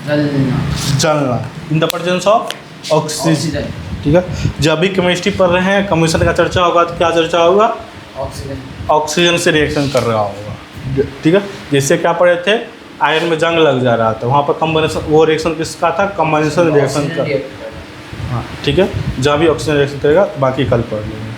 जलना in the presence of oxygen. ठीक है, जब भी केमिस्ट्री पढ़ रहे हैं कंबशन का चर्चा होगा तो क्या चर्चा होगा? ऑक्सीजन से रिएक्शन कर रहा होगा। ठीक है, जैसे क्या पढ़े थे, आयरन में जंग लग जा रहा था, वहाँ पर कंबनेशन, वो रिएक्शन किसका था? कंबनेशन रिएक्शन का। हाँ ठीक है, जहाँ भी ऑक्सीजन रिएक्शन करेगा, बाकी कल पढ़ लेंगे।